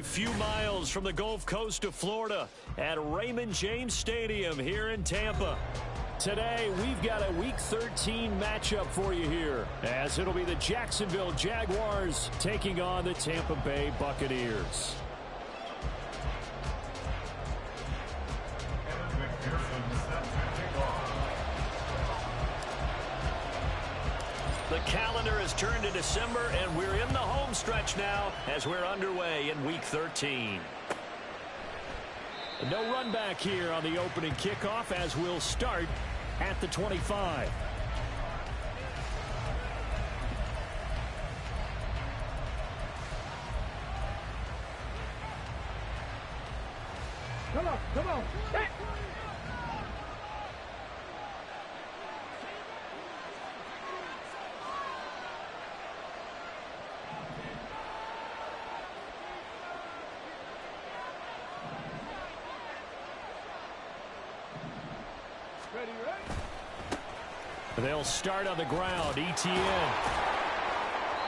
a few miles from the Gulf Coast of Florida at Raymond James Stadium here in Tampa. Today, we've got a Week 13 matchup for you here, as it'll be the Jacksonville Jaguars taking on the Tampa Bay Buccaneers. The calendar has turned to December, and we're in the home stretch now as we're underway in Week 13. No run back here on the opening kickoff as we'll start at the 25. Come on. Hey. They'll start on the ground. ETN.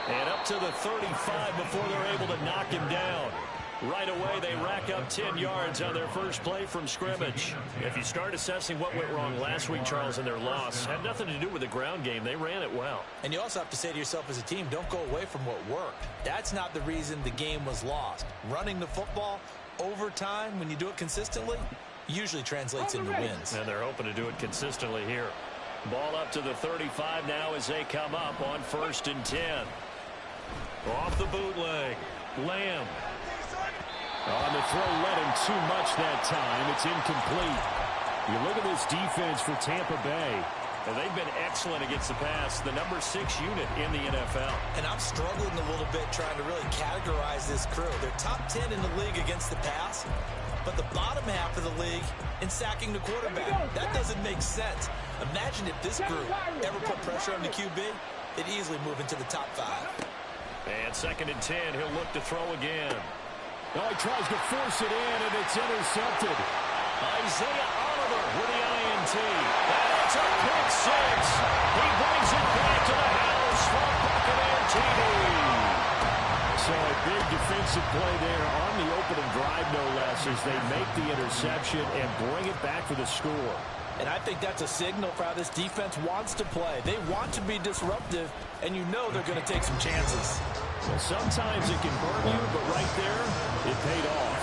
And up to the 35 before they're able to knock him down. Right away, they rack up 10 yards on their first play from scrimmage. If you start assessing what went wrong last week, Charles, in their loss, had nothing to do with the ground game. They ran it well. And you also have to say to yourself as a team, don't go away from what worked. That's not the reason the game was lost. Running the football over time, when you do it consistently, usually translates into wins. And they're hoping to do it consistently here. Ball up to the 35 now as they come up on 1st and 10. Off the bootleg. Lamb. On the throw, led him too much that time. It's incomplete. You look at this defense for Tampa Bay. And they've been excellent against the pass, the number 6 unit in the NFL. And I'm struggling a little bit trying to really categorize this crew. They're top 10 in the league against the pass, but the bottom half of the league in sacking the quarterback. That doesn't make sense. Imagine if this group ever put pressure on the QB, it'd easily move into the top 5. And 2nd and 10, he'll look to throw again. Oh, he tries to force it in, and it's intercepted. Isaiah Oliver with the INT. That's a pick 6. He brings it back to the house for Buccaneer TD. So a big defensive play there on the opening drive, no less, as they make the interception and bring it back for the score. And I think that's a signal for how this defense wants to play. They want to be disruptive, and you know they're going to take some chances. Well, sometimes it can burn you, but right there, it paid off.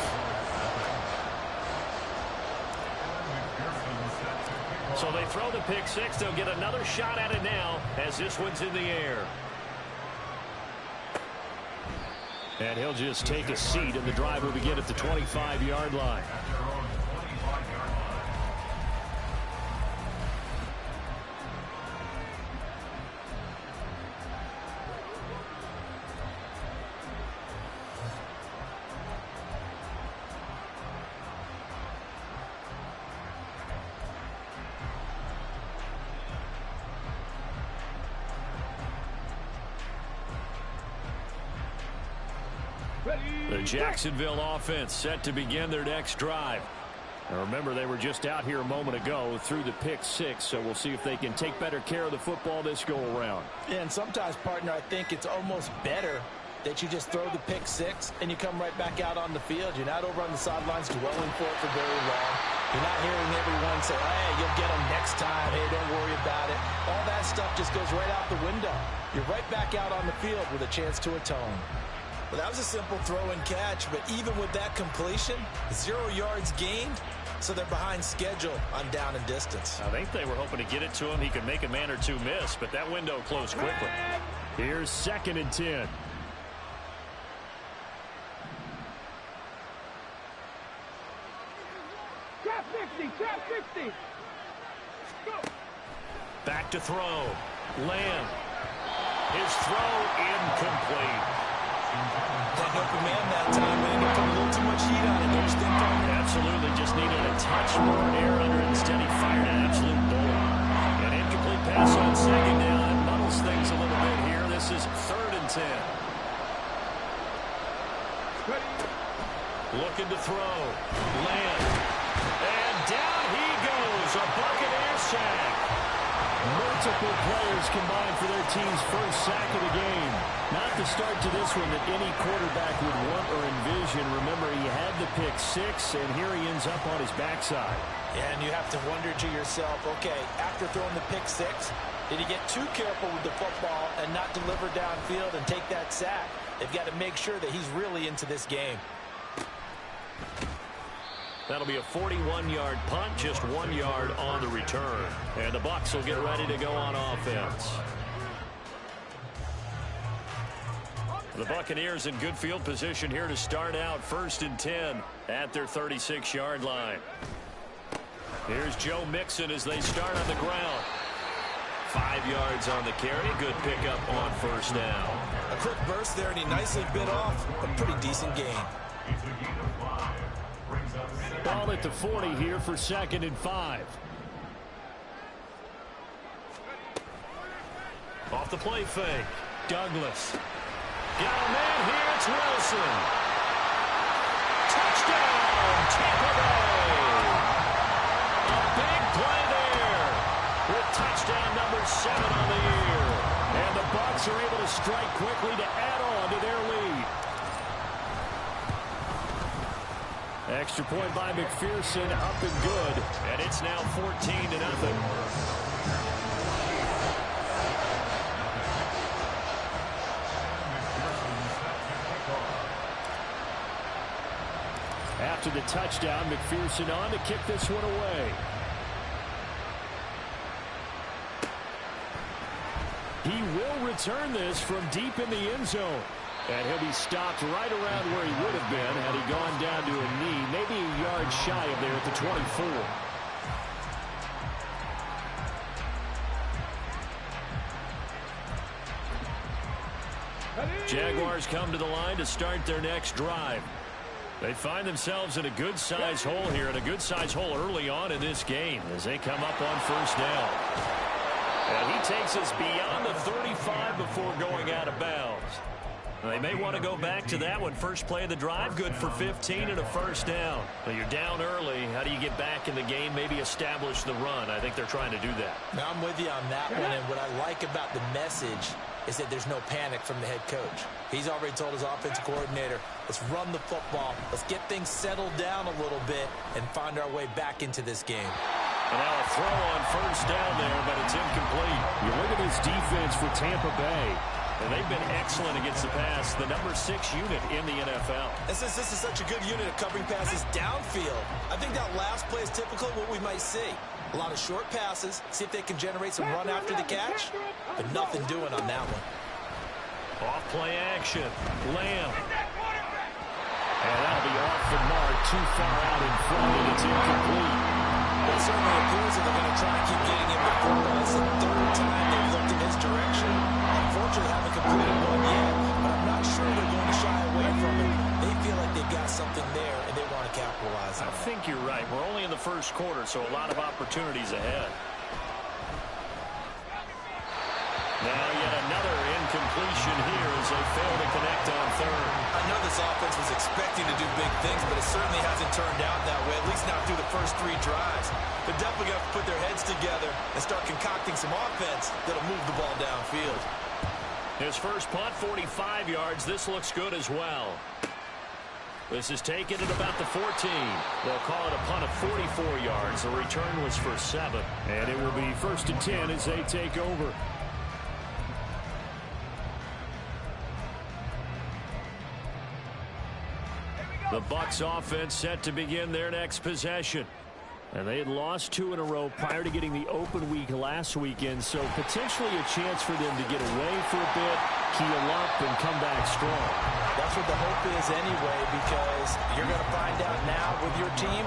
So they throw the pick 6. They'll get another shot at it now as this one's in the air. And he'll just take a seat, and the drive will begin at the 25-yard line. The Jacksonville offense set to begin their next drive. Now remember, they were just out here a moment ago through the pick 6, so we'll see if they can take better care of the football this go-around. And sometimes, partner, I think it's almost better that you just throw the pick 6 and you come right back out on the field. You're not over on the sidelines dwelling for it for very long. You're not hearing everyone say, hey, you'll get them next time. Hey, don't worry about it. All that stuff just goes right out the window. You're right back out on the field with a chance to atone. Well, that was a simple throw and catch, but even with that completion, 0 yards gained, so they're behind schedule on down and distance. I think they were hoping to get it to him. He could make a man or two miss, but that window closed quickly. Here's 2nd and 10. Trap 50. Go. Back to throw. Lamb. His throw incomplete. That open man that time, but he put a little too much heat on it. Don't you think, Tony? Absolutely. Just needed a touch more air under it. Instead, he fired an absolute bullet. An incomplete pass on 2nd down. That muddles things a little bit here. This is 3rd and 10. Looking to throw. Lamb. And down he goes. A Buccaneer sack. Multiple players combined for their team's first sack of the game. Not the start to this one that any quarterback would want or envision. Remember, he had the pick six, and here he ends up on his backside. Yeah, and you have to wonder to yourself, okay, after throwing the pick six, did he get too careful with the football and not deliver downfield and take that sack? They've got to make sure that he's really into this game. That'll be a 41-yard punt, just 1 yard on the return. And the Bucs will get ready to go on offense. The Buccaneers in good field position here to start out 1st and 10 at their 36-yard line. Here's Joe Mixon as they start on the ground. 5 yards on the carry. Good pickup on 1st down. A quick burst there, and he nicely bit off a pretty decent gain. Ball at the 40 here for 2nd and 5. Off the play fake. Douglas. Got a man here. It's Wilson. Touchdown, Tampa Bay. A big play there with touchdown number 7 on the year. And the Bucs are able to strike quickly to add on to their lead. Extra point by McPherson, up and good. And it's now 14-0. After the touchdown, McPherson on to kick this one away. He will return this from deep in the end zone. And he'll be stopped right around where he would have been had he gone down to a knee, maybe a yard shy of there at the 24. Jaguars come to the line to start their next drive. They find themselves in a good-sized hole here, and a good-sized hole early on in this game as they come up on 1st down. And he takes us beyond the 35 before going out of bounds. They may want to go back to that one. First play of the drive, good for 15 and a 1st down. But you're down early. How do you get back in the game, maybe establish the run? I think they're trying to do that. Now, I'm with you on that one, and what I like about the message is that there's no panic from the head coach. He's already told his offensive coordinator, let's run the football, let's get things settled down a little bit and find our way back into this game. And now a throw on 1st down there, but it's incomplete. You look at this defense for Tampa Bay. And they've been excellent against the pass, the number 6 unit in the NFL. And since this is such a good unit of covering passes downfield, I think that last play is typical of what we might see. A lot of short passes, see if they can generate some run after the catch, but nothing doing on that one. Off play action, Lamb. And that'll be off the mark, too far out in front, and it's incomplete. It certainly appears that they're going to try and keep getting him the football. It's the 3rd time they've looked in his direction. Unfortunately, haven't completed one yet, but I'm not sure they're going to shy away from it. They feel like they've got something there, and they want to capitalize on it. I think you're right. We're only in the 1st quarter, so a lot of opportunities ahead. Now yet another incompletion here as they fail to connect on 3rd. I know this offense was expecting to do big things, but it certainly hasn't turned out that way, at least not through the first 3 drives. They're definitely going to put their heads together and start concocting some offense that'll move the ball downfield. His first punt, 45 yards. This looks good as well. This is taken at about the 14. They'll call it a punt of 44 yards. The return was for 7. And it will be 1st and 10 as they take over. The Bucs offense set to begin their next possession. And they had lost 2 in a row prior to getting the open week last weekend, so potentially a chance for them to get away for a bit, keel up, and come back strong. That's what the hope is anyway, because you're going to find out now with your team,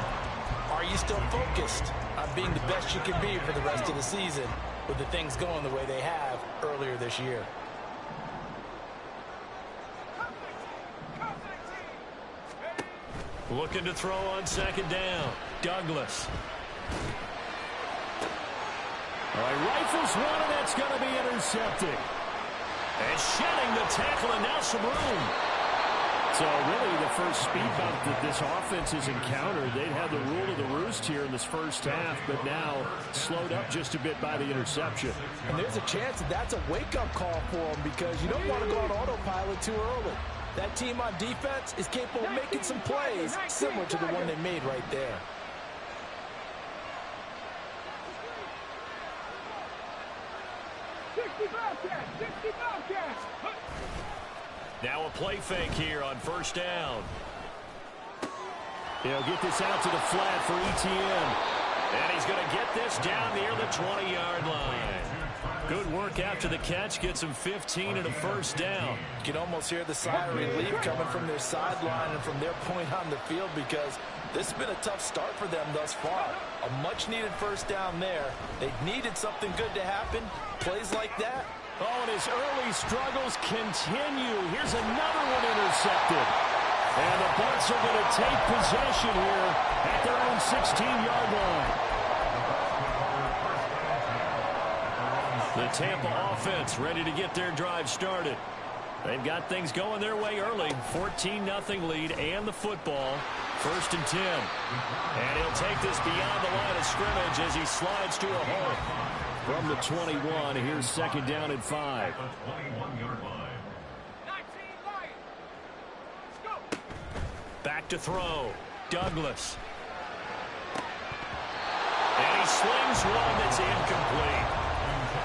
are you still focused on being the best you can be for the rest of the season with the things going the way they have earlier this year? Looking to throw on 2nd down. Douglas. All right, rifles one, and that's going to be intercepted. And shedding the tackle, and now some room. So really the first speed bump that this offense has encountered, they'd had the rule of the roost here in this first half, but now slowed up just a bit by the interception. And there's a chance that that's a wake-up call for them because you don't want to go on autopilot too early. That team on defense is capable of making some plays similar to the one they made right there. Now a play fake here on first down. He'll get this out to the flat for Etienne. And he's going to get this down near the 20-yard line. Good work after the catch. Gets him 15 and a first down. You can almost hear the sigh of relief coming from their sideline and from their point on the field because this has been a tough start for them thus far. A much-needed first down there. They needed something good to happen. Plays like that. Oh, and his early struggles continue. Here's another one intercepted. And the Bucs are going to take possession here at their own 16-yard line. The Tampa offense ready to get their drive started. They've got things going their way early. 14-0 lead and the football. First and 10. And he'll take this beyond the line of scrimmage as he slides to a hole. From the 21, here's second down and 5. Back to throw. Douglas. And he slings one that's incomplete.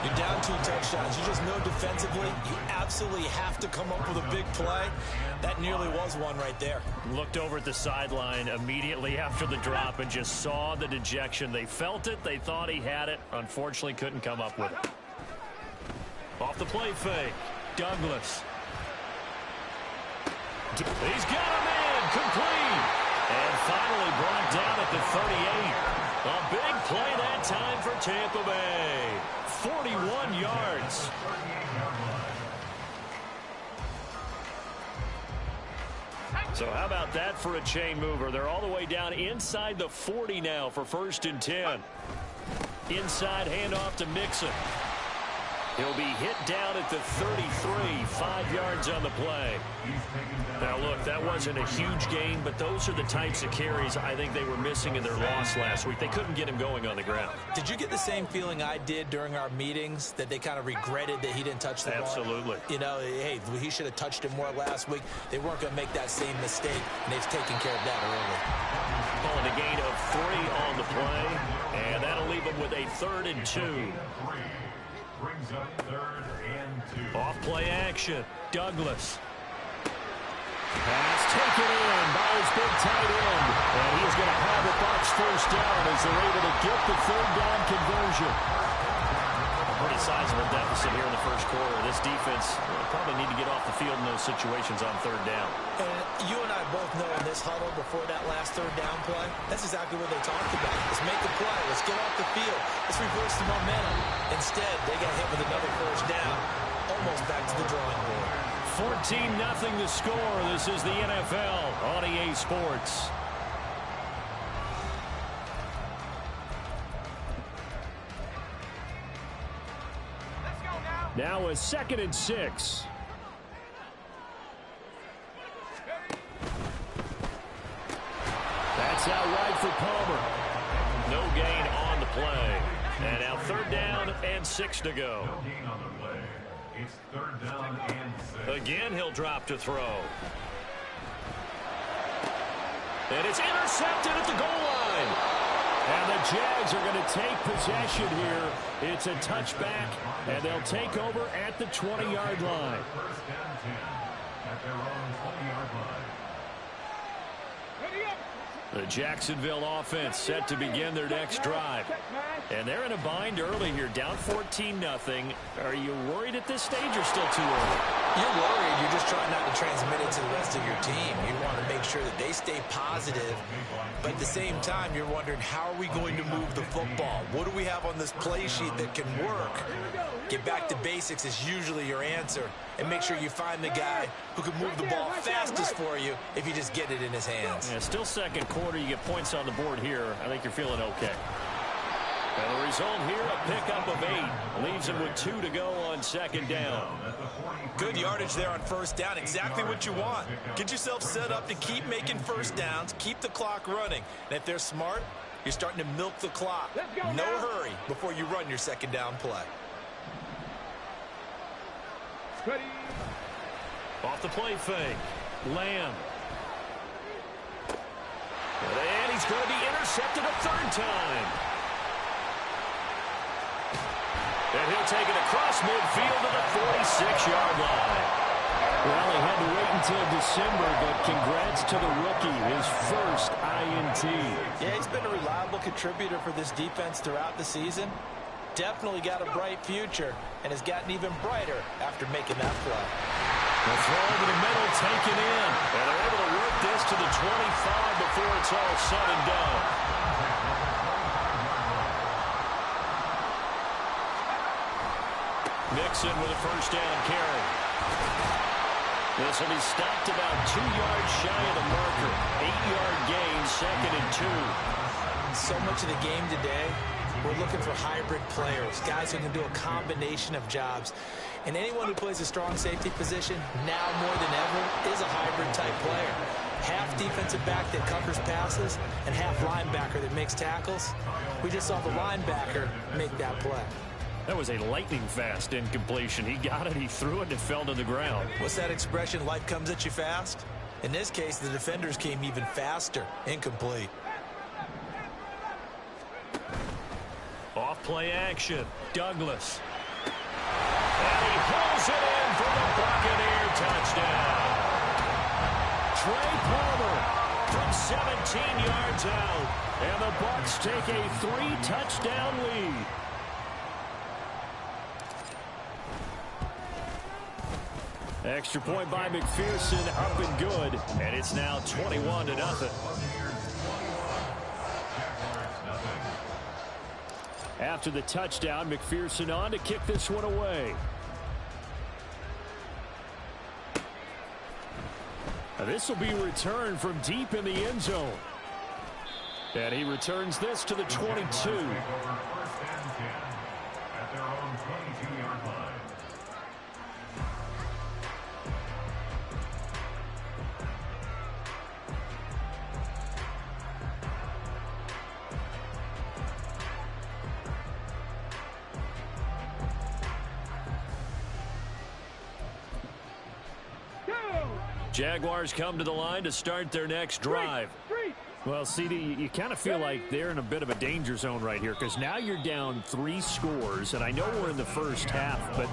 You're down 2 touchdowns. You just know defensively you absolutely have to come up with a big play. That nearly was one right there. Looked over at the sideline immediately after the drop and just saw the dejection. They felt it. They thought he had it. Unfortunately, couldn't come up with it. Off the play fake. Douglas. He's got him in. Complete. And finally brought down at the 38. A big play that time for Tampa Bay. 41 yards. So how about that for a chain mover? They're all the way down inside the 40 now for first and 10. Inside handoff to Mixon. He'll be hit down at the 33, 5 yards on the play. Now, look, that wasn't a huge gain, but those are the types of carries I think they were missing in their loss last week. They couldn't get him going on the ground. Did you get the same feeling I did during our meetings, that they kind of regretted that he didn't touch the ball? Absolutely. You know, hey, he should have touched it more last week. They weren't going to make that same mistake, and they've taken care of that early. Calling a gain of 3 on the play, and that'll leave them with a 3rd and 2. Brings up 3rd and 2. Off play action. Douglas. Pass taken in by his big tight end. And he's going to have the Bucs first down as they're able to get the 3rd down conversion. A pretty sizable deficit here in the first quarter. This defense will probably need to get off the field in those situations on 3rd down. And you and I both know in this huddle before that last 3rd down play, that's exactly what they talked about. Let's make the play. Let's get off the field. Let's reverse the momentum. Instead, they got hit with another first down. Almost back to the drawing board. 14-0 the score. This is the NFL on EA Sports. Now a 2nd and 6. That's out right for Palmer. No gain on the play. And now 3rd down and 6 to go. No gain on the play. It's 3rd down and 6. Again, he'll drop to throw. And it's intercepted at the goal line. And the Jags are going to take possession here. It's a touchback, and they'll take over at the 20-yard line. First and 10 at their own 20-yard line. The Jacksonville offense set to begin their next drive. And they're in a bind early here, down 14-0. Are you worried at this stage or still too early? You're worried. You're just trying not to transmit it to the rest of your team. You want to make sure that they stay positive. But at the same time, you're wondering, how are we going to move the football? What do we have on this play sheet that can work? Get back to basics is usually your answer. And make sure you find the guy who can move the ball fastest for you if you just get it in his hands. Yeah, still second quarter. You get points on the board here. I think you're feeling okay. And the result here, a pickup of 8. Leaves him with 2 to go on second down. Good yardage there on first down. Exactly what you want. Get yourself set up to keep making first downs, keep the clock running. And if they're smart, you're starting to milk the clock. No hurry before you run your second down play. Ready. Off the play fake. Lamb. And he's going to be intercepted a third time. And he'll take it across midfield to the 46-yard line. Well, he had to wait until December, but congrats to the rookie, his first INT. Yeah, he's been a reliable contributor for this defense throughout the season. Definitely got a bright future and has gotten even brighter after making that play. The throw over the middle taken in. And they're able to work this to the 25 before it's all said and done. Mixon with a first down carry. This will be stopped about 2 yards shy of the marker. 8-yard gain, second and 2. So much of the game today, we're looking for hybrid players, guys who can do a combination of jobs. And anyone who plays a strong safety position, now more than ever, is a hybrid-type player. Half defensive back that covers passes and half linebacker that makes tackles. We just saw the linebacker make that play. That was a lightning-fast incompletion. He got it, he threw it, and it fell to the ground. What's that expression, life comes at you fast? In this case, the defenders came even faster. Incomplete. Off play action. Douglas. And he pulls it in for the Buccaneer touchdown. Trey Palmer from 17 yards out. And the Bucs take a 3-touchdown lead. Extra point by McPherson, up and good. And it's now 21-0. After the touchdown, McPherson on to kick this one away. This will be returned from deep in the end zone. And he returns this to the 22. At their own 22-yard line. Jaguars come to the line to start their next drive. Well, CD, you kind of feel like they're in a bit of a danger zone right here because now you're down 3 scores, and I know we're in the first half, but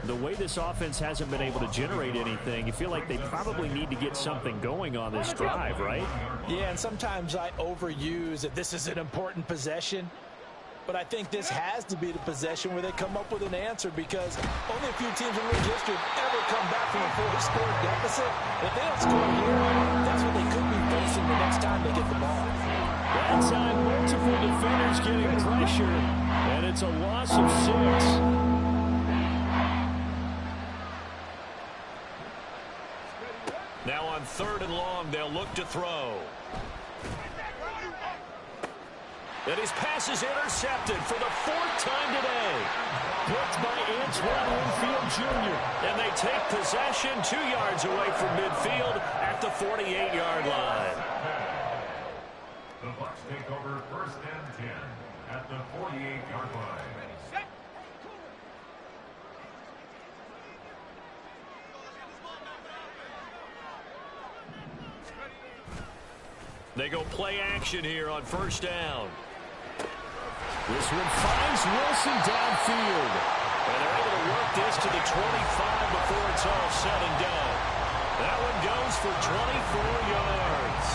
the way this offense hasn't been able to generate anything, you feel like they probably need to get something going on this drive, right? Yeah, and sometimes I overuse that this is an important possession. But I think this has to be the possession where they come up with an answer because only a few teams in league history have ever come back from a 4-score deficit. And if they don't score here, that's what they could be facing the next time they get the ball. That time, multiple defenders getting pressure, and it's a loss of 6. Now on 3rd and long, they'll look to throw. And his pass is intercepted for the 4th time today. Picked by Antoine Winfield Jr. And they take possession 2 yards away from midfield at the 48-yard line. The Bucs take over 1st and 10 at the 48-yard line. They go play action here on 1st down. This one finds Wilson downfield. And they're able to work this to the 25 before it's all said and done. That one goes for 24 yards.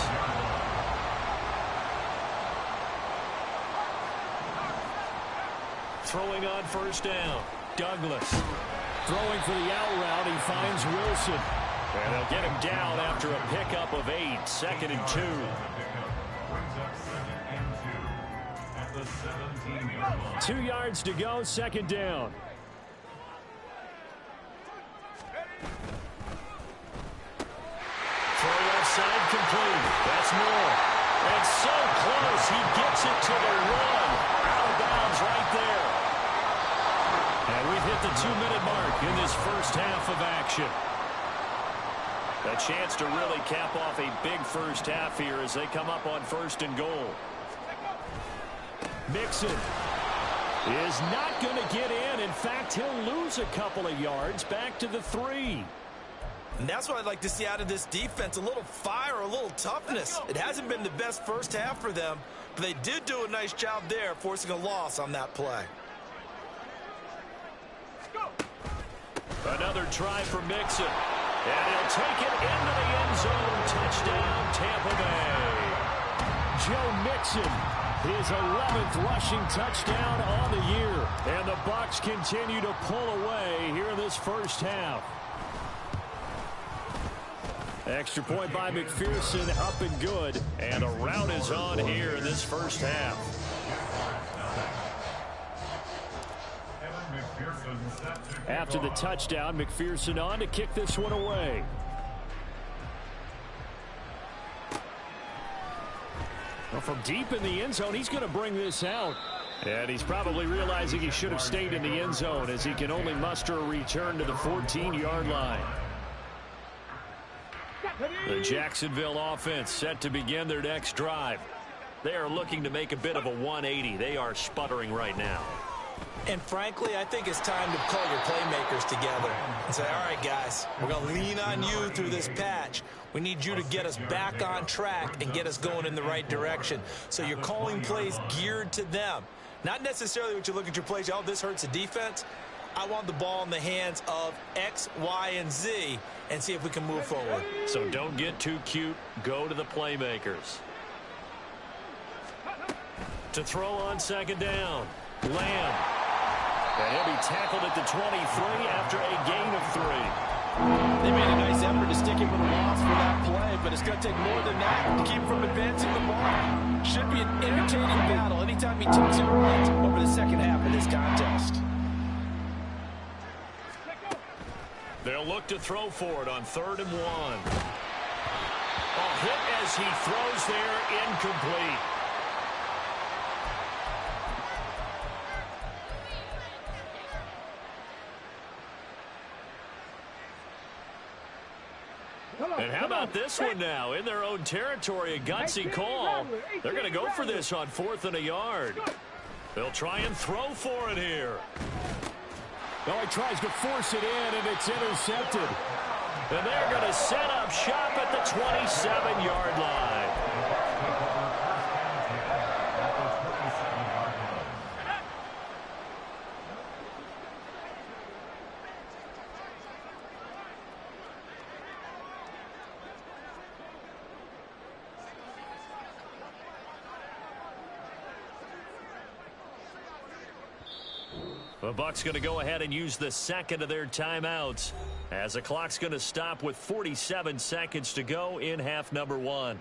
Throwing on 1st down. Douglas. Throwing for the out route. He finds Wilson. And they'll get him down after a pickup of 8. 2nd and 2. 2 yards to go, 2nd down. Throw outside complete. That's more. And so close, he gets it to the 1. Out of bounds is right there. And we've hit the 2-minute mark in this first half of action. A chance to really cap off a big first half here as they come up on 1st and goal. Mixon is not going to get in. In fact, he'll lose a couple of yards back to the 3. And that's what I'd like to see out of this defense, a little fire, a little toughness. It hasn't been the best first half for them, but they did do a nice job there, forcing a loss on that play. Another try for Mixon. And he'll take it into the end zone. Touchdown, Tampa Bay. Joe Mixon, his 11th rushing touchdown on the year. And the Bucs continue to pull away here in this first half. Extra point by McPherson, up and good. And a rout is on here in this first half. After the touchdown, McPherson on to kick this one away. Well, from deep in the end zone, he's going to bring this out. And he's probably realizing he should have stayed in the end zone as he can only muster a return to the 14-yard line. The Jacksonville offense set to begin their next drive. They are looking to make a bit of a 180. They are sputtering right now. And frankly, I think it's time to call your playmakers together and say, all right, guys, we're going to lean on you through this patch. We need you to get us back on track and get us going in the right direction. So you're calling plays geared to them. Not necessarily what you look at your plays, oh, this hurts the defense. I want the ball in the hands of X, Y, and Z and see if we can move forward. So don't get too cute. Go to the playmakers. To throw on 2nd down. Lamb. And he'll be tackled at the 23 after a gain of 3. They made a nice effort to stick him with a loss for that play, but it's going to take more than that to keep him from advancing the ball. Should be an entertaining battle anytime he takes it right over the second half of this contest. They'll look to throw for it on 3rd and 1. A hit as he throws there, incomplete. And how about this one now? In their own territory, a gutsy call. They're going to go for this on 4th and a yard. They'll try and throw for it here. Oh, he tries to force it in, and it's intercepted. And they're going to set up shop at the 27-yard line. The Bucs going to go ahead and use the second of their timeouts as the clock's going to stop with 47 seconds to go in half number 1.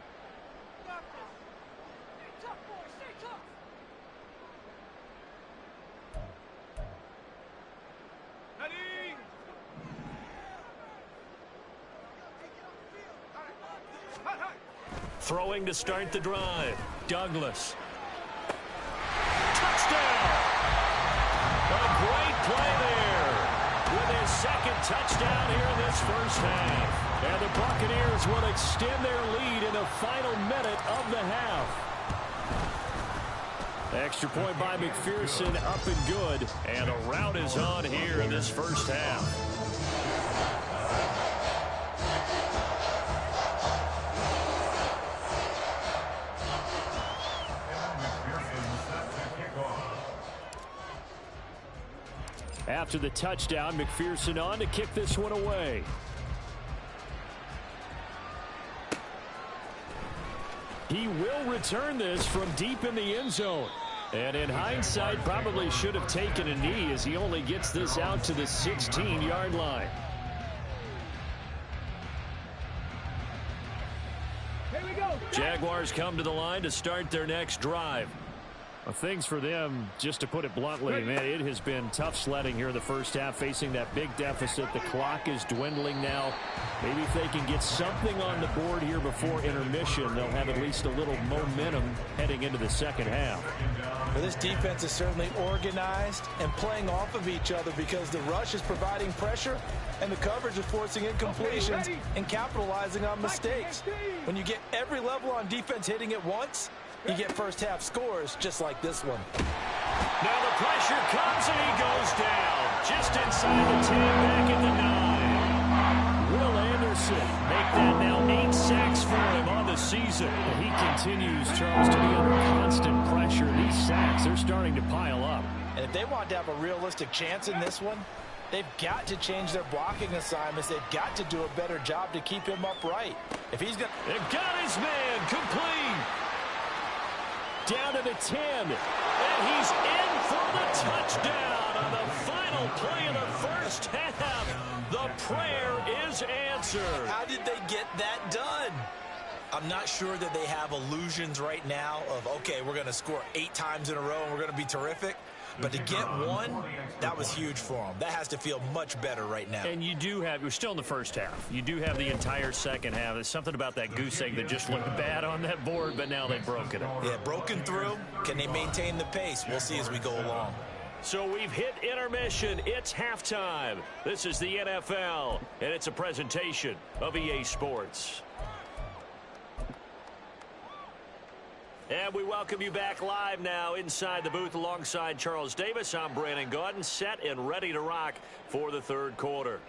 Throwing to start the drive. Douglas. Touchdown! A great play there with his second touchdown here in this first half. And the Buccaneers will extend their lead in the final minute of the half. Extra point by McPherson, up and good. And a rout is on here in this first half. After the touchdown, McPherson on to kick this one away. He will return this from deep in the end zone. And in hindsight, probably should have taken a knee as he only gets this out to the 16-yard line. Here we go. Jaguars come to the line to start their next drive. Well, things for them, just to put it bluntly, man, it has been tough sledding here in the first half, facing that big deficit. The clock is dwindling now. Maybe if they can get something on the board here before intermission, they'll have at least a little momentum heading into the second half. Well, this defense is certainly organized and playing off of each other because the rush is providing pressure and the coverage is forcing incompletions and capitalizing on mistakes. When you get every level on defense hitting at once, you get first half scores just like this one. Now the pressure comes and he goes down. Just inside the 10, back at the 9. Will Anderson make that now 8 sacks for him on the season. And he continues, Charles, to be under constant pressure. These sacks, they're starting to pile up. And if they want to have a realistic chance in this one, they've got to change their blocking assignments. They've got to do a better job to keep him upright. If he's got... They've got his man complete. Down to the 10. And he's in for the touchdown on the final play of the first half. The prayer is answered. How did they get that done? I'm not sure that they have illusions right now of, okay, we're going to score 8 times in a row and we're going to be terrific. But to get one, that was huge for them. That has to feel much better right now. And you do have, you're still in the first half. You do have the entire second half. There's something about that goose egg that just looked bad on that board, but now they've broken it. Yeah, broken through. Can they maintain the pace? We'll see as we go along. So we've hit intermission. It's halftime. This is the NFL, and it's a presentation of EA Sports. And we welcome you back live now inside the booth alongside Charles Davis. I'm Brandon Gaudin, set and ready to rock for the third quarter.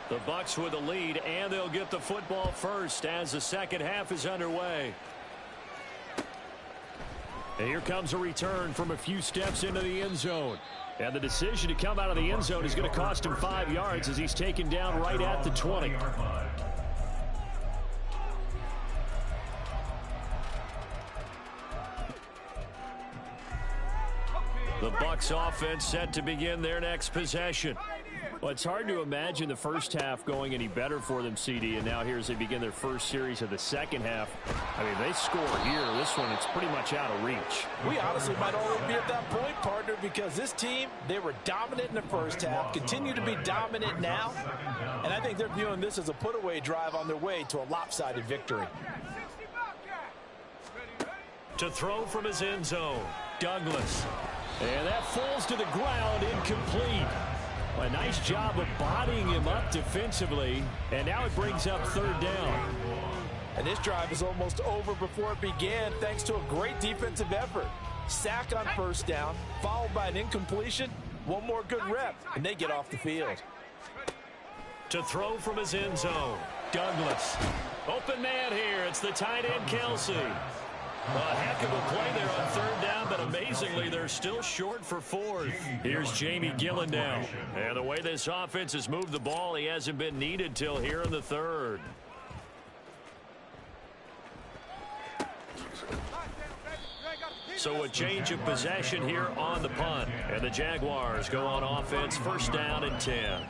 The Bucs with the lead, and they'll get the football first as the second half is underway. And here comes a return from a few steps into the end zone. And the decision to come out of the end zone is going to cost him 5 yards as he's taken down right at the 20. The Bucs offense set to begin their next possession. Well, it's hard to imagine the first half going any better for them, CD, and now here as they begin their first series of the second half. I mean, they score here. This one, it's pretty much out of reach. We honestly might already be at that point, partner, because this team, they were dominant in the first half, continue to be dominant now, and I think they're viewing this as a put-away drive on their way to a lopsided victory. To throw from his end zone, Douglas. And that falls to the ground, incomplete. A nice job of bodying him up defensively, and now it brings up third down. And this drive is almost over before it began thanks to a great defensive effort. Sack on first down, followed by an incompletion, one more good rep, and they get off the field. To throw from his end zone, Douglas. Open man here, it's the tight end Kelsey. A heck of a play there on third down, but amazingly, they're still short for fourth. Here's Jamie Gillen now. And the way this offense has moved the ball, he hasn't been needed till here in the third. So a change of possession here on the punt. And the Jaguars go on offense, first down and 10.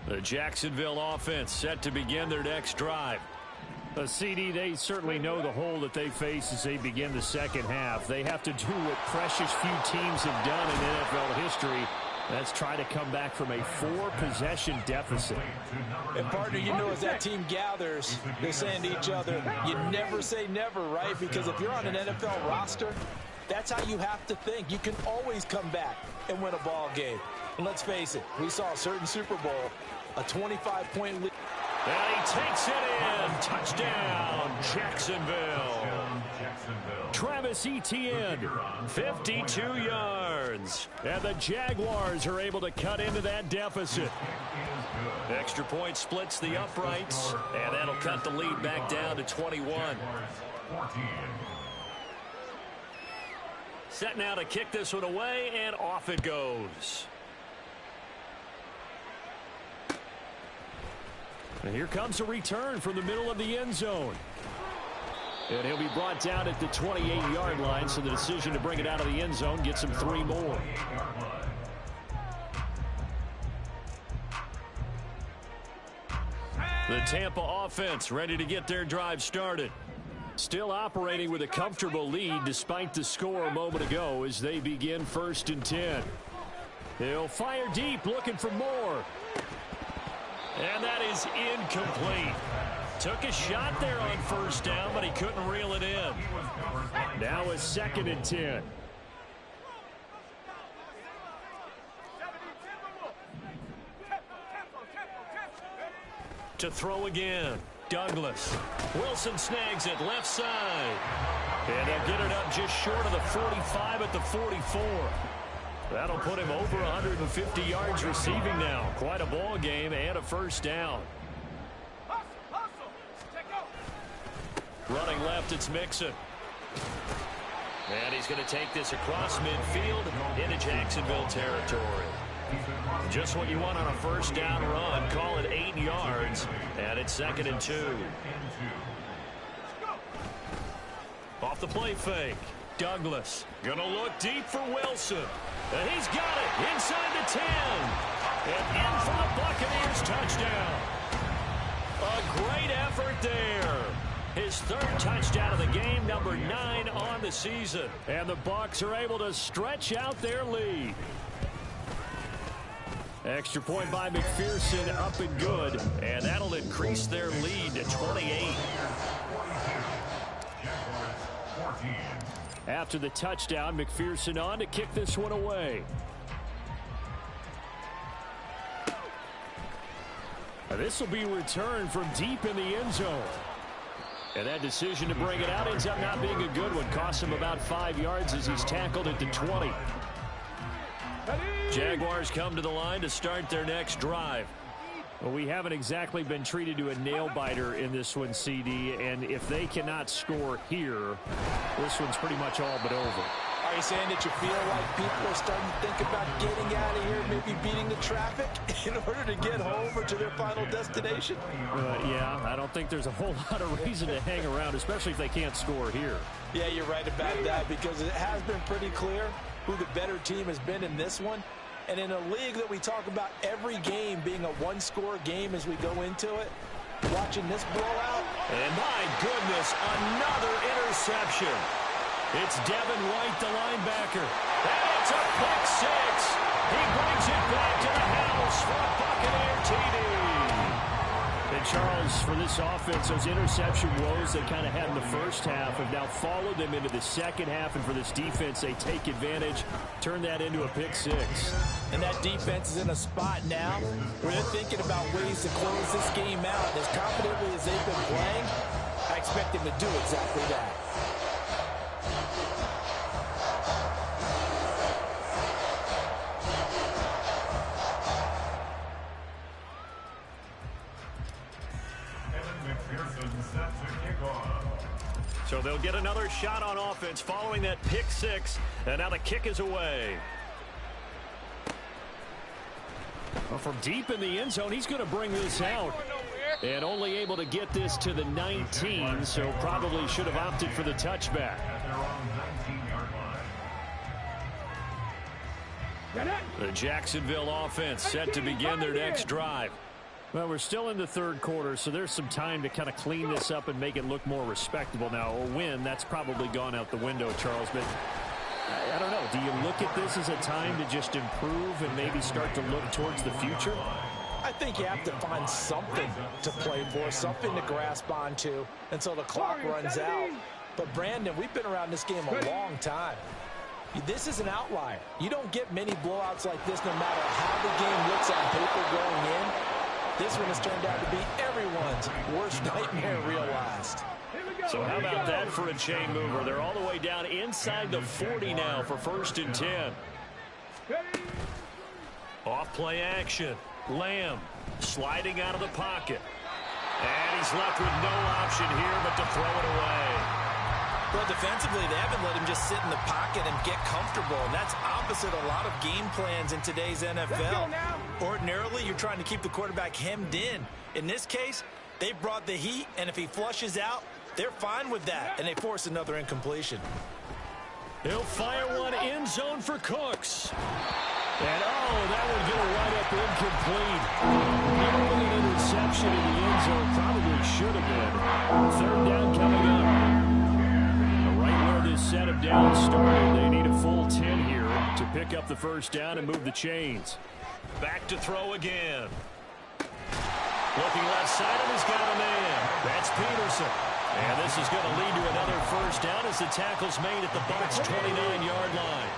The Jacksonville offense set to begin their next drive. CD, they certainly know the hole that they face as they begin the second half. They have to do what precious few teams have done in NFL history. That's try to come back from a 4-possession deficit. And, partner, you know as that team gathers, they're saying to each other, you never say never, right? Because if you're on an NFL roster, that's how you have to think. You can always come back and win a ball game. And let's face it, we saw a certain Super Bowl, a 25-point lead. And he takes it in. Touchdown, Jacksonville. Travis Etienne, 52 yards. And the Jaguars are able to cut into that deficit. Extra point splits the uprights, and that'll cut the lead back down to 21. Set now to kick this one away, and off it goes. And here comes a return from the middle of the end zone. And he'll be brought down at the 28-yard line, so the decision to bring it out of the end zone gets him 3 more. The Tampa offense ready to get their drive started. Still operating with a comfortable lead despite the score a moment ago as they begin 1st and 10. They'll fire deep looking for more. And that is incomplete. Took a shot there on 1st down, but he couldn't reel it in. Now a 2nd and 10. To throw again. Douglas. Wilson snags it left side. And they'll get it up just short of the 45 at the 44. That'll put him over 150 yards receiving now. Quite a ball game and a 1st down. Running left, it's Mixon. And he's going to take this across midfield into Jacksonville territory. Just what you want on a 1st down run. Call it 8 yards. And it's 2nd and 2. Off the play fake. Douglas going to look deep for Wilson. And he's got it inside the 10. And in for the Buccaneers touchdown. A great effort there. His 3rd touchdown of the game, number 9 on the season. And the Bucs are able to stretch out their lead. Extra point by McPherson, up and good. And that'll increase their lead to 28. After the touchdown, McPherson on to kick this one away. This will be returned from deep in the end zone. And that decision to bring it out ends up not being a good one. Costs him about 5 yards as he's tackled at the 20. Jaguars come to the line to start their next drive. Well, we haven't exactly been treated to a nail-biter in this one, CD. And if they cannot score here, this one's pretty much all but over. Are you saying that you feel like people are starting to think about getting out of here, maybe beating the traffic in order to get home or to their final destination? Yeah, I don't think there's a whole lot of reason to hang around, especially if they can't score here. Yeah, you're right about that, because it has been pretty clear who the better team has been in this one. And in a league that we talk about every game being a one-score game as we go into it, watching this blowout. And my goodness, another interception. It's Devin White, the linebacker. And it's a pick 6. He brings it back to the house for a Buccaneer TD. And Charles, for this offense, those interception woes they kind of had in the first half have now followed them into the second half. And for this defense, they take advantage, turn that into a pick 6. And that defense is in a spot now where they're thinking about ways to close this game out. And as confidently as they've been playing, I expect them to do exactly that. So they'll get another shot on offense following that pick 6. And now the kick is away. Well, from deep in the end zone, he's going to bring this out. And only able to get this to the 19, so probably should have opted for the touchback. The Jacksonville offense set to begin their next drive. Well, we're still in the third quarter, so there's some time to kind of clean this up and make it look more respectable. Now, a win, that's probably gone out the window, Charles, but I don't know. Do you look at this as a time to just improve and maybe start to look towards the future? I think you have to find something to play for, something to grasp onto until the clock runs out. But, Brandon, we've been around this game a long time. This is an outlier. You don't get many blowouts like this no matter how the game looks on paper going in. This one has turned out to be everyone's worst nightmare realized. So how about that for a chain mover? They're all the way down inside the 40 now for 1st and 10. Off play action. Lamb sliding out of the pocket. And he's left with no option here but to throw it away. Well, defensively, they haven't let him just sit in the pocket and get comfortable. And that's opposite a lot of game plans in today's NFL. Ordinarily, you're trying to keep the quarterback hemmed in. In this case, they brought the heat, and if he flushes out, they're fine with that, and they force another incompletion. He'll fire one end zone for Cooks. And, oh, that one going to wind up incomplete. Nearly an interception in the end zone. Probably should have been. Third down coming up. Right where this set of downs started, they need a full 10 here to pick up the first down and move the chains. Back to throw again. Looking left side, and he's got a man. That's Peterson. And this is going to lead to another first down as the tackle's made at the Bucs' 29-yard line.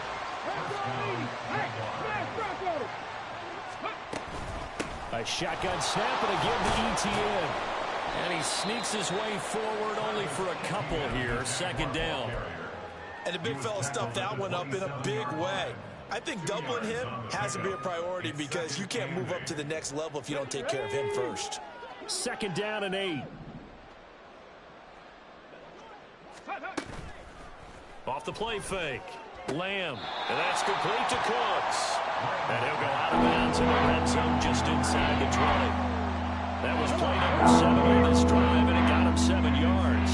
A shotgun snap and again to ETN. And he sneaks his way forward only for a couple here. Second down. And the big fella stuffed that one up in a big way. I think doubling him has to be a priority because you can't move up to the next level if you don't take care of him first. Second down and 8. Off the play fake. Lamb. And that's complete to Cooks. And he'll go out of bounds in the red zone just inside the 20. That was play number 7 on this drive, and it got him 7 yards.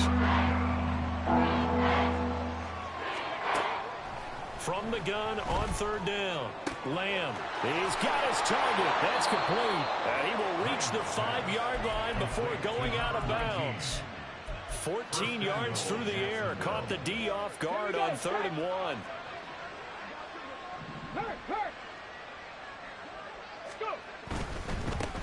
From the gun on third down. Lamb. He's got his target. That's complete. And he will reach the 5-yard line before going out of bounds. 14 yards through the air. Caught the D off guard on 3rd and 1.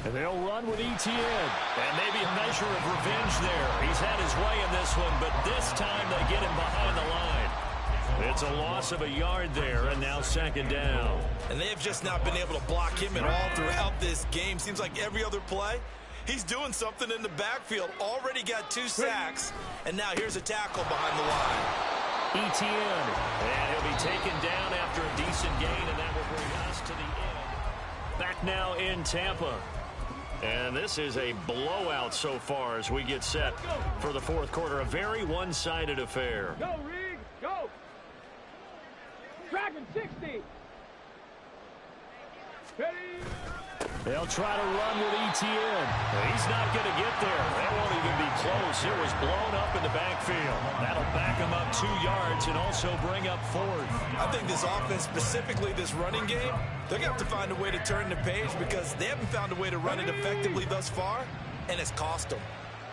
And they'll run with ETN. And maybe a measure of revenge there. He's had his way in this one, but this time they get him behind the line. It's a loss of a yard there, and now second down. And they have just not been able to block him at all throughout this game. Seems like every other play, he's doing something in the backfield. Already got 2 sacks, and now here's a tackle behind the line. ETN, and he'll be taken down after a decent gain, and that will bring us to the end. Back now in Tampa. And this is a blowout so far as we get set for the fourth quarter. A very one-sided affair. Go, Reed, go. Dragon 60. Ready. They'll try to run with ETN. He's not going to get there. That won't even be close. It was blown up in the backfield. That'll back him up 2 yards and also bring up 4th. I think this offense, specifically this running game, they're going to have to find a way to turn the page because they haven't found a way to run it effectively thus far, and it's cost them.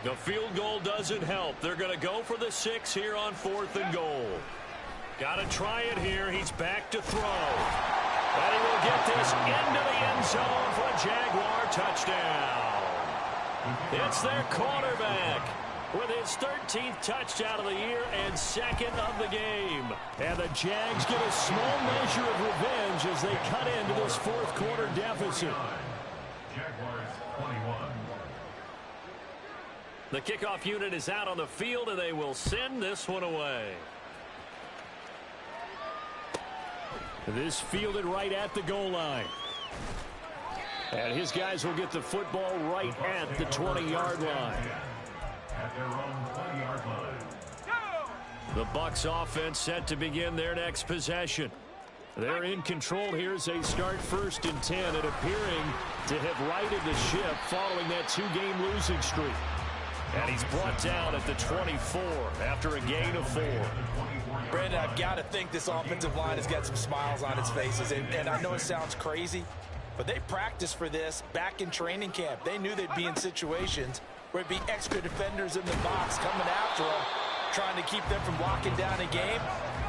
The field goal doesn't help. They're going to go for the 6 here on 4th and goal. Got to try it here. He's back to throw. And he will get this into the end zone for a Jaguar touchdown. It's their quarterback with his 13th touchdown of the year and 2nd of the game. And the Jags get a small measure of revenge as they cut into this fourth quarter deficit. Jaguars 21. The kickoff unit is out on the field, and they will send this one away. This fielded right at the goal line. And his guys will get the football right at the 20-yard line. At their own 20-yard line. The Bucs offense set to begin their next possession. They're in control here as they start 1st and 10 and appearing to have righted the ship following that 2-game losing streak. And he's brought down at the 24 after a gain of 4. Brandon, I've got to think this offensive line has got some smiles on its faces. And I know it sounds crazy, but they practiced for this back in training camp. They knew they'd be in situations where it'd be extra defenders in the box coming after them, trying to keep them from locking down a game.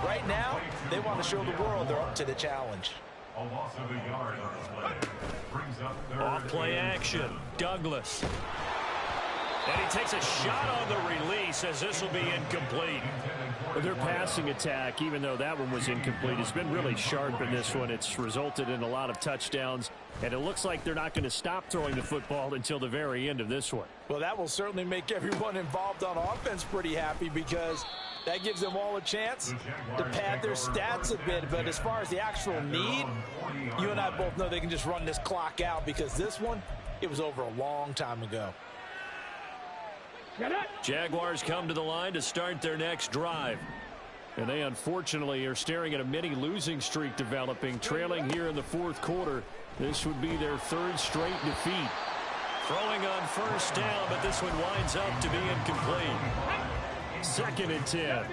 Right now, they want to show the world they're up to the challenge. A loss of a yard on the play. Brings up third. Off play action. Douglas. And he takes a shot on the release as this will be incomplete. Their passing attack, even though that one was incomplete, has been really sharp in this one. It's resulted in a lot of touchdowns, and it looks like they're not going to stop throwing the football until the very end of this one. Well, that will certainly make everyone involved on offense pretty happy because that gives them all a chance to pad their stats a bit. But as far as the actual need, you and I both know they can just run this clock out because this one, it was over a long time ago. Jaguars come to the line to start their next drive. And they unfortunately are staring at a mini losing streak developing, trailing here in the fourth quarter. This would be their 3rd straight defeat. Throwing on 1st down, but this one winds up to be incomplete. 2nd and 10.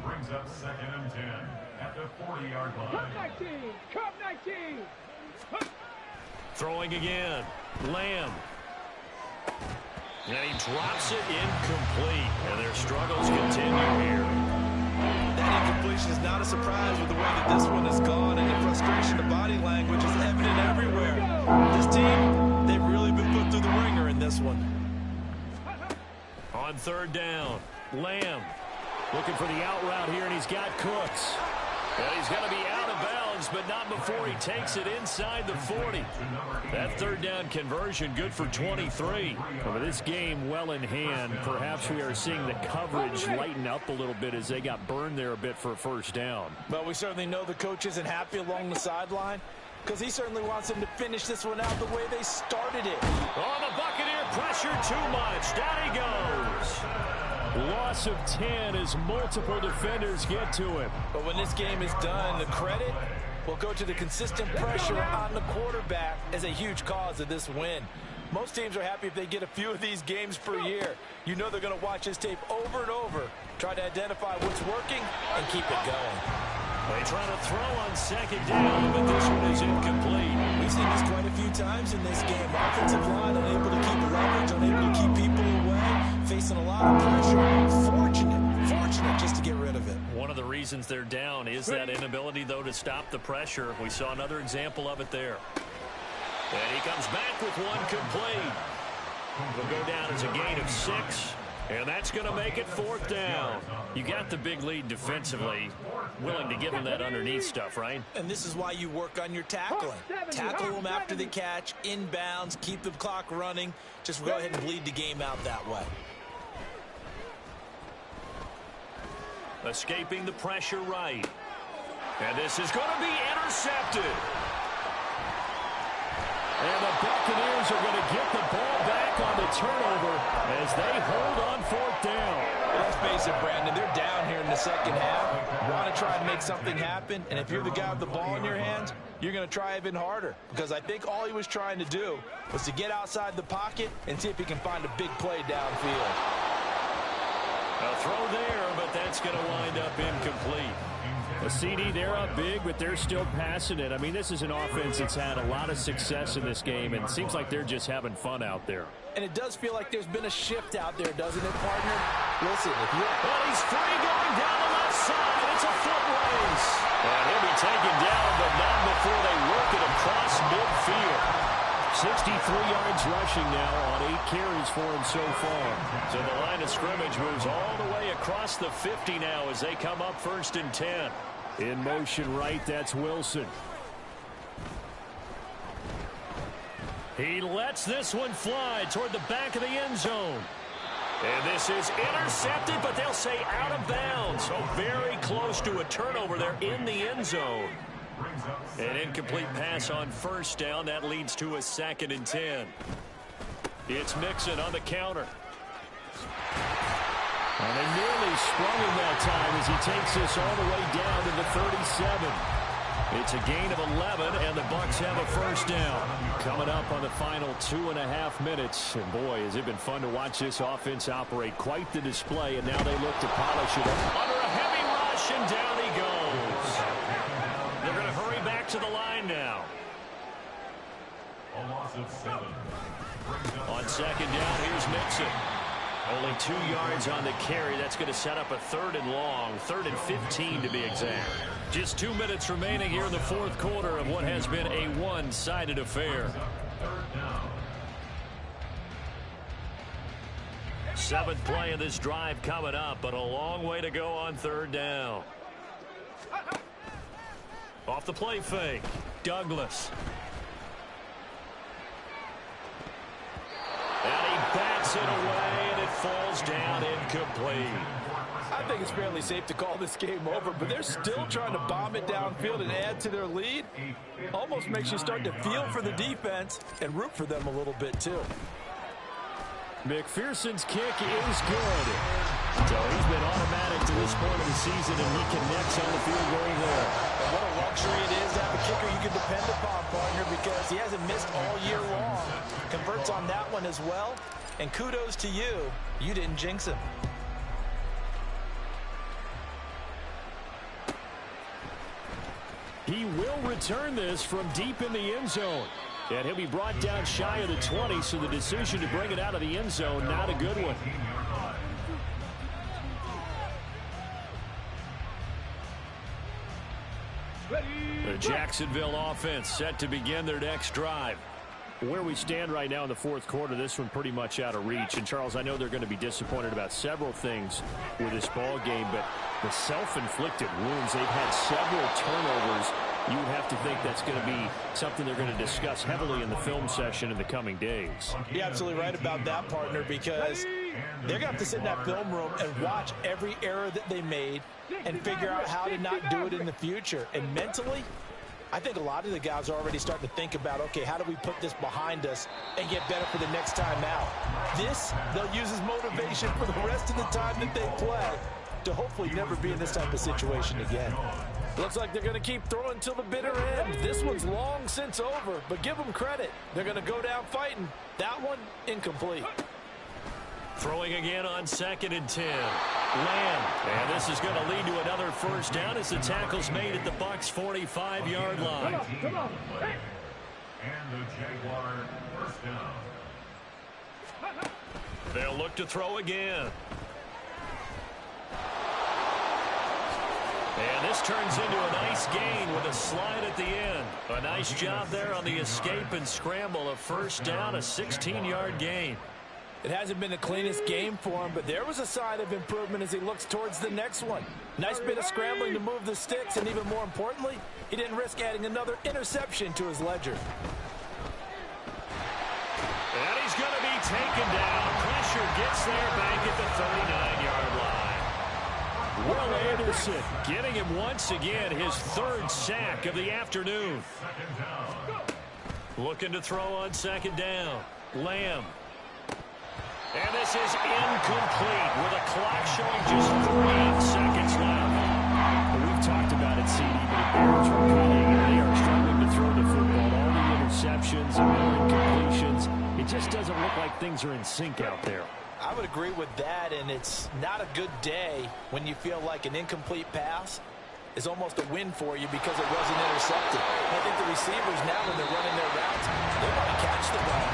Brings up 2nd and 10 at the 40-yard line. Cup 19. Cup 19. Throwing again. Lamb. And he drops it incomplete. And their struggles continue here. That incompletion is not a surprise with the way that this one has gone, and the frustration, the body language is evident everywhere. This team, they've really been put through the ringer in this one. On 3rd down, Lamb looking for the out route here, and he's got Cooks. And he's going to be out of bounds, but not before he takes it inside the 40. That 3rd down conversion good for 23. With this game well in hand, perhaps we are seeing the coverage lighten up a little bit as they got burned there a bit for a 1st down. But we certainly know the coach isn't happy along the sideline, because he certainly wants them to finish this one out the way they started it. Oh, the Buccaneer pressure too much. Down he goes. Loss of 10 as multiple defenders get to him. But when this game is done, the credit will go to the consistent pressure on the quarterback as a huge cause of this win. Most teams are happy if they get a few of these games per year. You know they're going to watch this tape over and over, try to identify what's working, and keep it going. They try to throw on 2nd down, but this one is incomplete. We've seen this quite a few times in this game. Offensive line unable to keep leverage, unable to keep people away, facing a lot of pressure. Fortunate just to get rid of it. One of the reasons they're down is that inability, though, to stop the pressure. We saw another example of it there. And he comes back with one complete. Will go down as a gain of 6. And that's going to make it 4th down. You got the big lead defensively. Willing to give them that underneath stuff, right? And this is why you work on your tackling. Tackle them after the catch, inbounds, keep the clock running. Just go ahead and bleed the game out that way. Escaping the pressure right. And this is going to be intercepted. And the Buccaneers are going to get the ball back on the turnover as they hold on 4th down. Let's face it, Brandon, they're down here in the 2nd half. You want to try and make something happen, and if you're the guy with the ball in your hands, you're going to try even harder. Because I think all he was trying to do was to get outside the pocket and see if he can find a big play downfield. A throw there, but that's going to wind up incomplete. A CD, they're up big, but they're still passing it. I mean, this is an offense that's had a lot of success in this game, and it seems like they're just having fun out there. And it does feel like there's been a shift out there, doesn't it, partner? Listen, if you're... Well, he's free going down the left side. It's a foot race. And he'll be taken down, but not before they work it across midfield. 63 yards rushing now on 8 carries for him so far. So the line of scrimmage moves all the way across the 50 now as they come up 1st and 10. In motion right, that's Wilson. He lets this one fly toward the back of the end zone. And this is intercepted, but they'll say out of bounds. So very close to a turnover there in the end zone. An incomplete pass on 1st down. That leads to a 2nd and 10. It's Mixon on the counter. And they nearly sprung him that time as he takes this all the way down to the 37. It's a gain of 11, and the Bucs have a 1st down. Coming up on the final 2.5 minutes. And boy, has it been fun to watch this offense operate. Quite the display, and now they look to polish it up. Under a heavy rush, and down he goes. They're going to hurry back to the line now. A loss of 7. On 2nd down, here's Mixon. Only 2 yards on the carry. That's going to set up a 3rd and long. 3rd and 15 to be exact. Just 2 minutes remaining here in the 4th quarter of what has been a one-sided affair. 7th play of this drive coming up, but a long way to go on 3rd down. Off the play fake, Douglas. And he bats it away, and it falls down incomplete. I think it's fairly safe to call this game over, but they're still trying to bomb it downfield and add to their lead. Almost makes you start to feel for the defense and root for them a little bit, too. McPherson's kick is good. So he's been automatic to this point of the season, and he connects on the field goal there. And what a luxury it is to have a kicker you can depend upon, partner, because he hasn't missed all year long. Converts on that one as well, and kudos to you. You didn't jinx him. He will return this from deep in the end zone. And he'll be brought down shy of the 20, so the decision to bring it out of the end zone, not a good one. The Jacksonville offense set to begin their next drive. Where we stand right now in the fourth quarter, this one pretty much out of reach. And, Charles, I know they're going to be disappointed about several things with this ball game, but the self-inflicted wounds, they've had several turnovers. You would have to think that's going to be something they're going to discuss heavily in the film session in the coming days. You're absolutely right about that, partner, because they're going to have to sit in that film room and watch every error that they made and figure out how to not do it in the future. And mentally, I think a lot of the guys are already starting to think about, okay, how do we put this behind us and get better for the next time out? This, they'll use as motivation for the rest of the time that they play to hopefully never be in this type of situation again. Looks like they're going to keep throwing till the bitter end. This one's long since over, but give them credit. They're going to go down fighting. That one, incomplete. Throwing again on 2nd and 10. Lamb. And this is going to lead to another first down as the tackle's made at the Bucs' 45-yard line. Come on. Hey. And the Jaguar first down. They'll look to throw again. And this turns into a nice gain with a slide at the end. A nice job there on the escape and scramble. A first down, a 16-yard gain. It hasn't been the cleanest game for him, but there was a sign of improvement as he looks towards the next one. Nice bit of scrambling to move the sticks, and even more importantly, he didn't risk adding another interception to his ledger. And he's going to be taken down. Pressure gets there back at the 39-yard line. Will Anderson getting him once again, his third sack of the afternoon. Looking to throw on 2nd down. Lamb. And this is incomplete with a clock showing just 3 seconds left. We've talked about it, CD, but the Bears are cutting and they are struggling to throw the football. All the interceptions and the incompletions. It just doesn't look like things are in sync out there. I would agree with that, and it's not a good day when you feel like an incomplete pass is almost a win for you because it wasn't intercepted. I think the receivers now, when they're running their routes, they want to catch the ball.